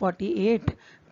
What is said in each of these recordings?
48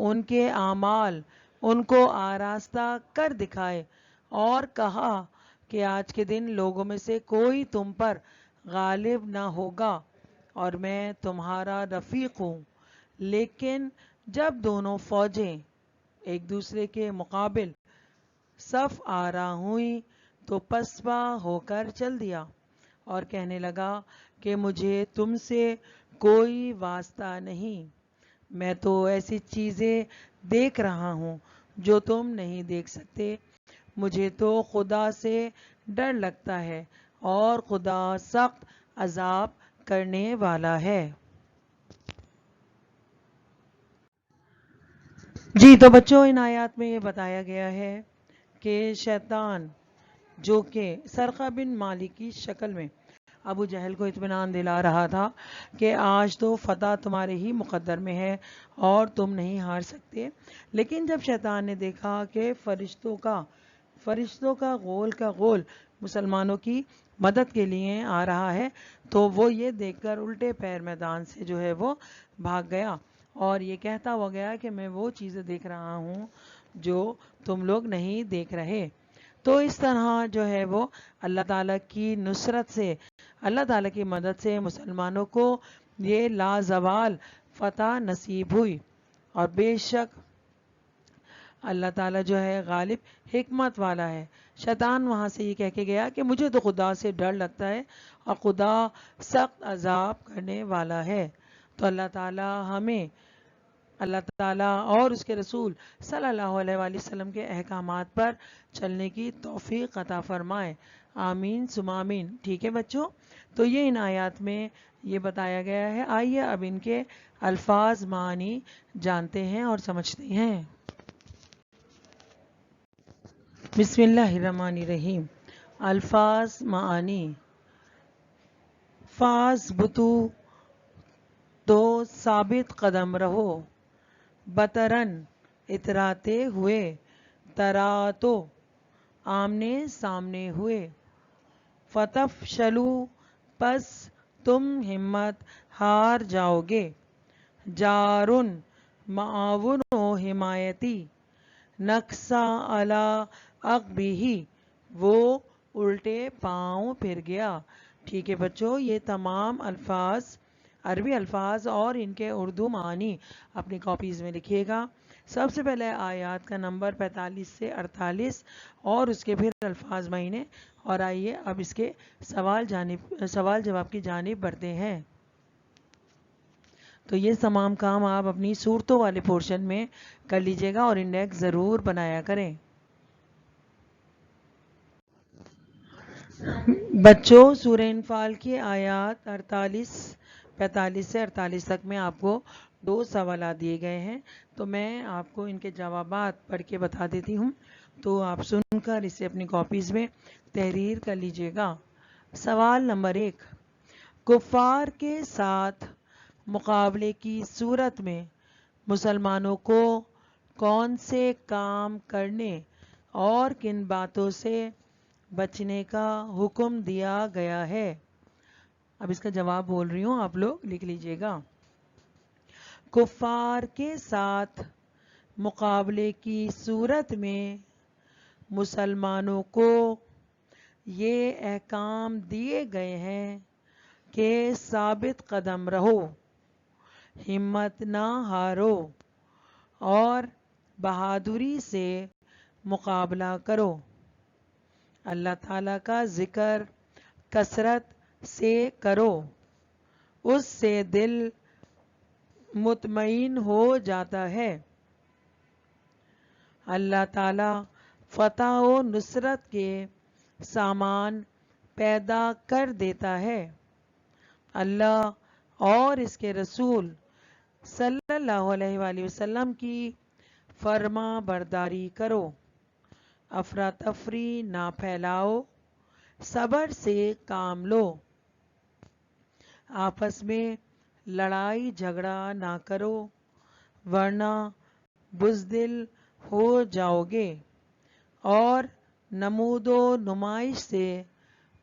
ان کے اعمال ان کو آراستہ کر دکھائے اور کہا کہ آج کے دن لوگوں میں سے کوئی تم پر غالب نہ ہوگا اور میں تمہارا رفیق ہوں. لیکن جب دونوں فوجیں ایک دوسرے کے مقابل صف آرا ہوئیں تو پسپا ہو کر چل دیا اور کہنے لگا کہ مجھے تم سے کوئی واسطہ نہیں. میں تو ایسی چیزیں دیکھ رہا ہوں جو تم نہیں دیکھ سکتے. مجھے تو خدا سے ڈر لگتا ہے اور خدا سخت عذاب کرنے والا ہے. جی تو بچوں ان آیات میں یہ بتایا گیا ہے کہ شیطان جو کہ سرقہ بن مالک کی شکل میں ابو جہل کو اطمینان دلا رہا تھا کہ آج تو فتح تمہارے ہی مقدر میں ہے اور تم نہیں ہار سکتے. لیکن جب شیطان نے دیکھا کہ فرشتوں کا غول مسلمانوں کی مدد کے لیے آ رہا ہے تو وہ یہ دیکھ کر الٹے پیر میدان سے جو ہے وہ بھاگ گیا اور یہ کہتا ہوا گیا کہ میں وہ چیزیں دیکھ رہا ہوں جو تم لوگ نہیں دیکھ رہے. تو اس طرح جو ہے وہ اللہ تعالیٰ کی نصرت سے اللہ تعالیٰ کی مدد سے مسلمانوں کو یہ لازوال فتح نصیب ہوئی اور بے شک اللہ تعالیٰ جو ہے غالب حکمت والا ہے. شیطان وہاں سے یہ کہہ کے گیا کہ مجھے تو خدا سے ڈر لگتا ہے اور خدا سخت عذاب کرنے والا ہے. تو اللہ تعالیٰ ہمیں اللہ تعالیٰ اور اس کے رسول صلی اللہ علیہ وآلہ وسلم کے احکامات پر چلنے کی توفیق عطا فرمائے. آمین ثم آمین. ٹھیک ہے بچوں، تو یہ ان آیات میں یہ بتایا گیا ہے. آئیے اب ان کے الفاظ معنی جانتے ہیں اور سمجھتے ہیں. بسم اللہ الرحمن الرحیم. الفاظ معانی. فاز بتو تو ثابت قدم رہو، بطرن اتراتے ہوئے، ترا تو آمنے سامنے ہوئے، فتف شلو پس تم ہمت ہار جاؤ گے، جارن معاون و حمایتی، نقصا علا عقبیہ وہ الٹے پاؤں پھر گیا. ٹھیک ہے بچوں، یہ تمام الفاظ عربی الفاظ اور ان کے اردو معنی اپنی کاپیز میں لکھیے گا. سب سے پہلے آیات کا نمبر 45 سے 48 اور اس کے پھر الفاظ معنی. اور آئیے اب اس کے سوال جواب کی جانب بڑھتے ہیں. تو یہ تمام کام آپ اپنی صورتوں والے پورشن میں کر لیجئے گا اور انڈیکس ضرور بنایا کریں. بچوں سورہ انفال کی آیات 45 سے 48 تک میں آپ کو 2 سوالات دیے گئے ہیں. تو میں آپ کو ان کے جوابات پڑھ کے بتا دیتی ہوں، تو آپ سن کر اسے اپنی کاپیز میں تحریر کر لیجئے گا. سوال نمبر 1، کفار کے ساتھ مقابلے کی صورت میں مسلمانوں کو کون سے کام کرنے اور کن باتوں سے بچنے کا حکم دیا گیا ہے؟ اب اس کا جواب بول رہی ہوں، آپ لوگ لکھ لیجئے گا. کفار کے ساتھ مقابلے کی صورت میں مسلمانوں کو یہ احکام دیے گئے ہیں کہ ثابت قدم رہو، ہمت نہ ہارو اور بہادری سے مقابلہ کرو، اللہ تعالیٰ کا ذکر کثرت سے کرو، اس سے دل مطمئن ہو جاتا ہے، اللہ تعالیٰ فتح و نصرت کے سامان پیدا کر دیتا ہے، اللہ اور اس کے رسول صلی اللہ علیہ وآلہ وسلم کی فرما برداری کرو، افراتفری نہ پھیلاؤ، صبر سے کام لو، آپس میں لڑائی جھگڑا نہ کرو ورنہ بزدل ہو جاؤ گے، اور نمود و نمائش سے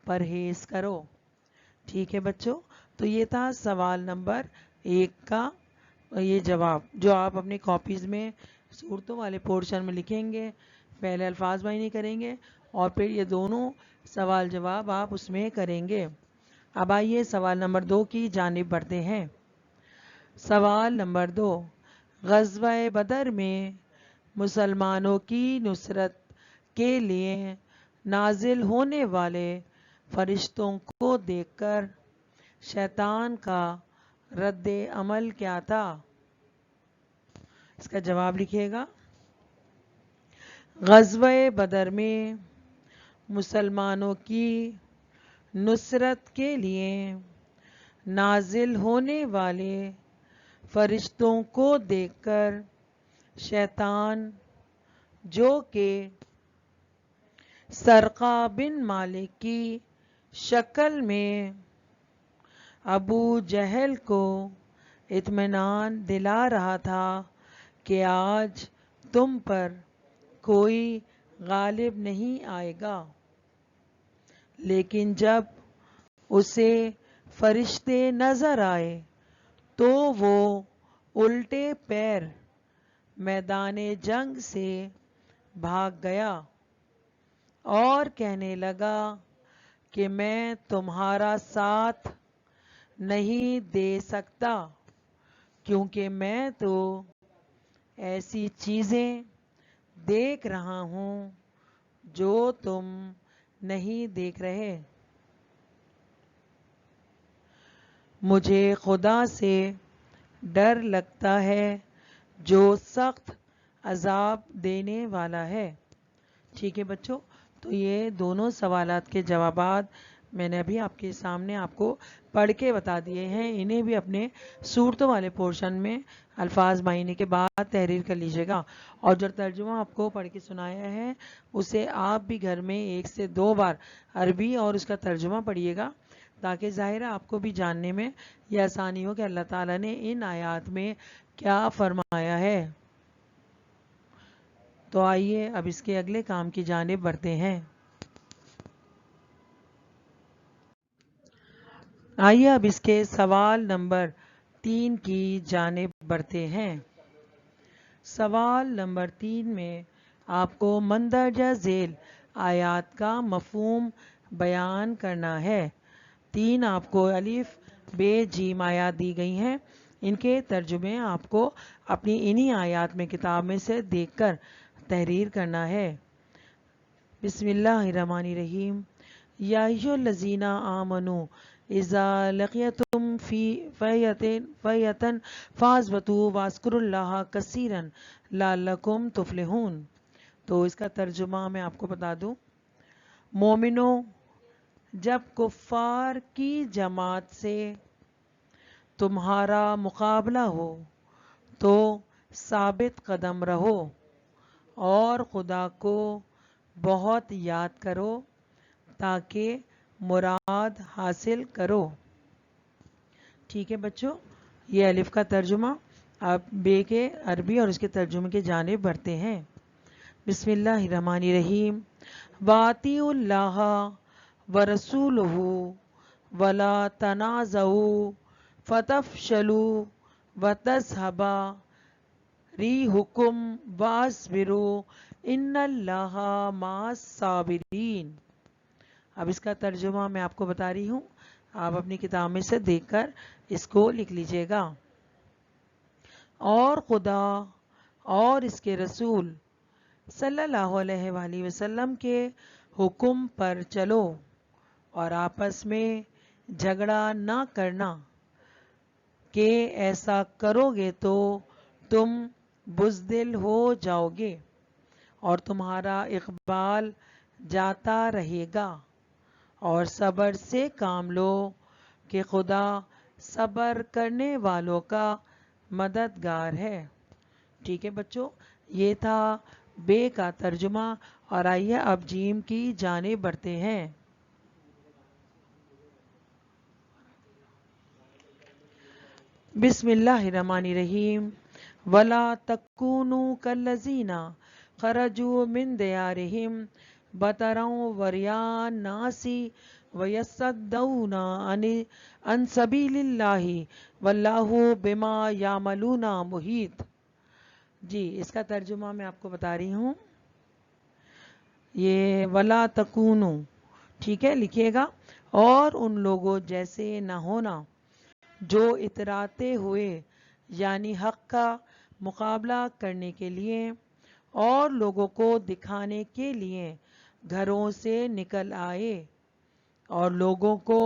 پرہیز کرو. ٹھیک ہے بچوں، تو یہ تھا سوال نمبر 1 کا یہ جواب جو آپ اپنی کاپیز میں صورتوں والے پورشن میں لکھیں گے، پہلے الفاظ معنی کریں گے اور پھر یہ دونوں سوال جواب آپ اس میں کریں گے۔ اب آئیے سوال نمبر 2 کی جانب بڑھتے ہیں۔ سوال نمبر 2، غزوہ بدر میں مسلمانوں کی نصرت کے لیے نازل ہونے والے فرشتوں کو دیکھ کر شیطان کا رد عمل کیا تھا؟ اس کا جواب لکھیے گا۔ غزوہ بدر میں مسلمانوں کی نصرت کے لیے نازل ہونے والے فرشتوں کو دیکھ کر شیطان، جو کہ سرقہ بن مالک کی شکل میں ابو جہل کو اطمینان دلا رہا تھا کہ آج تم پر کوئی غالب نہیں آئے گا، لیکن جب اسے فرشتے نظر آئے تو وہ الٹے پیر میدان جنگ سے بھاگ گیا اور کہنے لگا کہ میں تمہارا ساتھ نہیں دے سکتا، کیونکہ میں تو ایسی چیزیں دیکھ رہا ہوں جو تم نہیں دیکھ رہے۔ مجھے خدا سے ڈر لگتا ہے جو سخت عذاب دینے والا ہے۔ ٹھیک ہے بچوں، تو یہ دونوں سوالات کے جوابات میں نے ابھی آپ کے سامنے آپ کو پڑھ کے بتا دیے ہیں۔ انہیں بھی اپنے صورتوں والے پورشن میں الفاظ معنی کے بعد تحریر کر لیجیے گا، اور جو ترجمہ آپ کو پڑھ کے سنایا ہے اسے آپ بھی گھر میں 1 سے 2 بار عربی اور اس کا ترجمہ پڑھیے گا، تاکہ ظاہر ہے آپ کو بھی جاننے میں یہ آسانی ہو کہ اللہ تعالیٰ نے ان آیات میں کیا فرمایا ہے۔ تو آئیے اب اس کے اگلے کام کی جانب بڑھتے ہیں۔ آئیے اب اس کے سوال نمبر 3 کی جانب بڑھتے ہیں۔ سوال نمبر 3 میں آپ کو مندرجہ ذیل آیات کا مفہوم بیان کرنا ہے۔ 3 آپ کو الف بے جیم آیات دی گئی ہیں، ان کے ترجمے آپ کو اپنی انہی آیات میں کتاب میں سے دیکھ کر تحریر کرنا ہے۔ بسم اللہ الرحمن الرحیم۔ یا ایھا الذین آمنوا اذا لقیتم فئۃ فاثبتوا واذکروا اللہ کثیرا لعلکم تفلحون۔ تو اس کا ترجمہ میں آپ کو بتا دوں، مومنوں، جب کفار کی جماعت سے تمہارا مقابلہ ہو تو ثابت قدم رہو اور خدا کو بہت یاد کرو تاکہ مراد حاصل کرو۔ ٹھیک ہے بچوں، یہ الف کا ترجمہ۔ اب بے کے عربی اور اس کے ترجمے کی جانب بڑھتے ہیں۔ بسم اللہ الرحمن الرحیم۔ وَأَطِیعُوا اللَّهَ وَرَسُولَهُ وَلَا تَنَازَعُوا فَتَفْشَلُوا وَتَذْهَبَ رِیحُکُمْ وَاصْبِرُوا إِنَّ اللَّهَ مَعَ الصَّابِرِینَ۔ اب اس کا ترجمہ میں آپ کو بتا رہی ہوں، آپ اپنی کتاب میں سے دیکھ کر اس کو لکھ لیجئے گا۔ اور خدا اور اس کے رسول صلی اللہ علیہ وآلہ وسلم کے حکم پر چلو اور آپس میں جھگڑا نہ کرنا، کہ ایسا کرو گے تو تم بزدل ہو جاؤ گے اور تمہارا اقبال جاتا رہے گا، اور صبر سے کام لو کہ خدا صبر کرنے والوں کا مددگار ہے۔ ٹھیک ہے بچوں، یہ تھا بے کا ترجمہ، اور آئیے اب جیم کی جانب بڑھتے ہیں۔ بسم اللہ الرحمن الرحیم۔ وَلَا تَكُونُوا كَالَّذِينَ خَرَجُوا مِن دِيَارِهِمْ بَطَرًا وَرِئَاءَ النَّاسِ وَيَصَدَّوْنَ عَن سَبِيلِ اللَّهِ وَاللَّهُ بِمَا يَعْمَلُونَ مُحِیطٌ۔ جی اس کا ترجمہ میں آپ کو بتا رہی ہوں، یہ وَلَا تَکُونُوا، ٹھیک ہے، لکھیے گا، اور ان لوگوں جیسے نہ ہونا جو اتراتے ہوئے یعنی حق کا مقابلہ کرنے کے لیے اور لوگوں کو دکھانے کے لیے گھروں سے نکل آئے اور لوگوں کو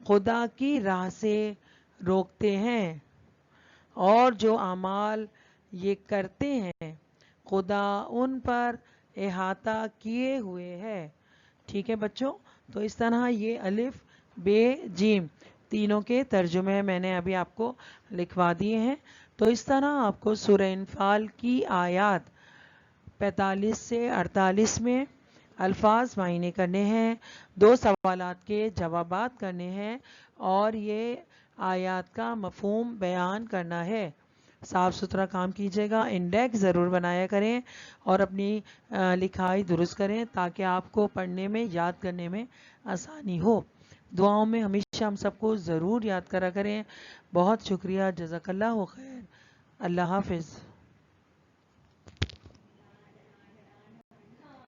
خدا کی راہ سے روکتے ہیں، اور جو اعمال یہ کرتے ہیں خدا ان پر احاطہ کیے ہوئے ہے۔ ٹھیک ہے بچوں، تو اس طرح یہ الف بے جیم تینوں کے ترجمے میں نے ابھی آپ کو لکھوا دیے ہیں۔ تو اس طرح آپ کو سورہ انفال کی آیات 45 سے 48 میں الفاظ معینے کرنے ہیں، 2 سوالات کے جوابات کرنے ہیں، اور یہ آیات کا مفہوم بیان کرنا ہے۔ صاف ستھرا کام کیجیے گا، انڈیکس ضرور بنایا کریں اور اپنی لکھائی درست کریں تاکہ آپ کو پڑھنے میں یاد کرنے میں آسانی ہو۔ دعاؤں میں ہمیشہ ہم سب کو ضرور یاد کرا کریں۔ بہت شکریہ، جزاک اللہ خیر، اللہ حافظ۔